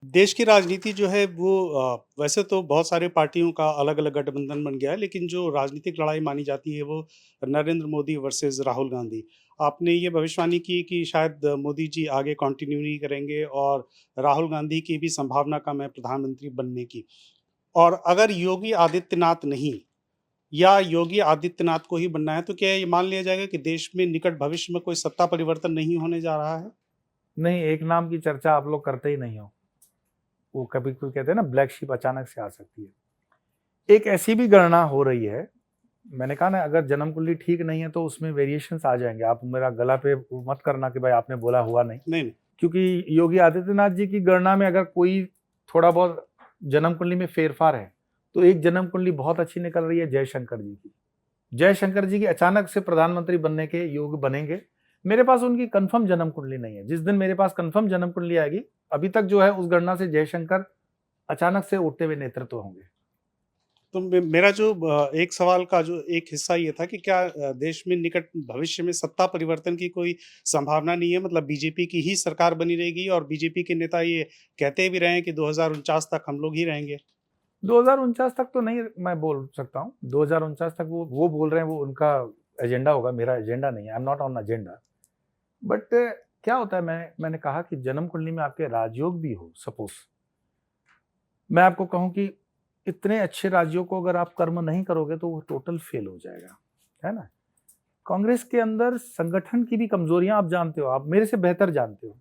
देश की राजनीति जो है वो वैसे तो बहुत सारे पार्टियों का अलग-अलग गठबंधन बन गया है, लेकिन जो राजनीतिक लड़ाई मानी जाती है वो नरेंद्र मोदी वर्सेस राहुल गांधी। आपने ये भविष्यवाणी की कि शायद मोदी जी आगे कंटिन्यू नहीं करेंगे और राहुल गांधी की भी संभावना कम है प्रधानमंत्री बनने की। और अगर योगी आदित्यनाथ नहीं या योगी आदित्यनाथ को ही बनना है, तो क्या ये मान लिया जाएगा कि देश में निकट भविष्य में कोई सत्ता परिवर्तन नहीं होने जा रहा है? नहीं, एक नाम की चर्चा आप लोग करते ही नहीं हो। वो कभी कोई कहते हैं ना, ब्लैक शिप अचानक से आ सकती है। एक ऐसी भी गणना हो रही है, मैंने कहा ना, अगर जन्म कुंडली ठीक नहीं है तो उसमें वेरिएशंस आ जाएंगे। आप मेरा गला पे मत करना कि भाई आपने बोला हुआ नहीं, नहीं, नहीं। क्योंकि योगी आदित्यनाथ जी की गणना में अगर कोई थोड़ा बहुत जन्म कुंडली में फेरफार है तो एक जन्म कुंडली बहुत अच्छी निकल रही है जयशंकर जी की। जयशंकर जी की अचानक से प्रधानमंत्री बनने के योग बनेंगे। मेरे पास उनकी कंफर्म जन्म कुंडली नहीं है। जिस दिन मेरे पास कंफर्म जन्म कुंडली आएगी, अभी तक जो है उस गणना से जयशंकर अचानक से उठते हुए नेतृत्व होंगे। तो मेरा जो एक सवाल का जो एक हिस्सा ये था कि क्या देश में निकट भविष्य में सत्ता परिवर्तन की कोई संभावना नहीं है? मतलब बीजेपी की ही सरकार बनी रहेगी और बीजेपी के नेता ये कहते भी रहे हैं कि 2049 तक हम लोग ही रहेंगे। 2049 तक तो नहीं मैं बोल सकता हूँ। 2049 तक वो बोल रहे हैं, वो उनका एजेंडा होगा, मेरा एजेंडा नहीं है। I am not on agenda. But क्या होता है, मैंने कहा कि जन्म कुंडली में आपके राजयोग भी हो, सपोज मैं आपको कहूं कि इतने अच्छे राज्यों को अगर आप कर्म नहीं करोगे तो वो टोटल फेल हो जाएगा, है ना। कांग्रेस के अंदर संगठन की भी कमजोरियां आप जानते हो, आप मेरे से बेहतर जानते हो।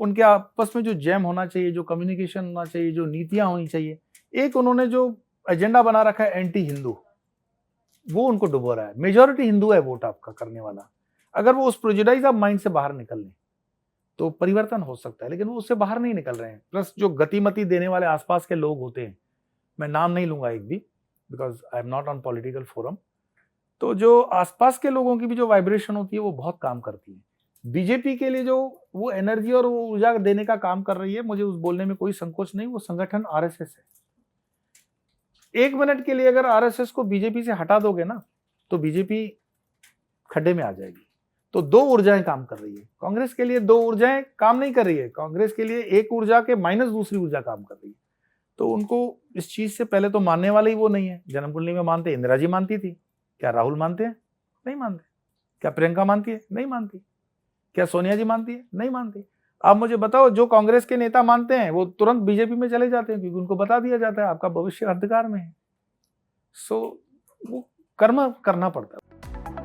उनके आपस में जो जैम होना चाहिए, जो कम्युनिकेशन होना चाहिए, जो नीतियां होनी चाहिए, एक उन्होंने जो एजेंडा बना रखा है एंटी हिंदू, वो उनको डुबो रहा है। मेजोरिटी हिंदू है वोट आपका करने वाला। अगर वो उस प्रोजुडाइज ऑफ माइंड से बाहर निकल लें तो परिवर्तन हो सकता है, लेकिन वो उससे बाहर नहीं निकल रहे हैं। प्लस जो गतिमति देने वाले आसपास के लोग होते हैं, मैं नाम नहीं लूंगा एक भी, because I am not on political forum, तो जो आसपास के लोगों की भी जो वाइब्रेशन होती है वो बहुत काम करती है। बीजेपी के लिए जो वो एनर्जी और वो ऊर्जा देने का काम कर रही है, मुझे उस बोलने में कोई संकोच नहीं। वो संगठन आरएसएस है। एक मिनट के लिए अगर आरएसएस को बीजेपी से हटा दोगे ना तो बीजेपी खड्डे में आ जाएगी। तो दो ऊर्जाएं काम कर रही है। कांग्रेस के लिए दो ऊर्जाएं काम नहीं कर रही है। कांग्रेस के लिए एक ऊर्जा के माइनस दूसरी ऊर्जा काम कर रही है। तो उनको इस चीज से पहले तो मानने वाले ही वो नहीं है। जन्म कुंडली में मानते, इंदिरा जी मानती थी, क्या राहुल मानते हैं? नहीं मानते। क्या प्रियंका मानती है? नहीं मानती। क्या सोनिया जी मानती है? नहीं मानती। आप मुझे बताओ, जो कांग्रेस के नेता मानते हैं वो तुरंत बीजेपी में चले जाते हैं, क्योंकि उनको बता दिया जाता है आपका भविष्य अंधकार में है। सो वो कर्म करना पड़ता है।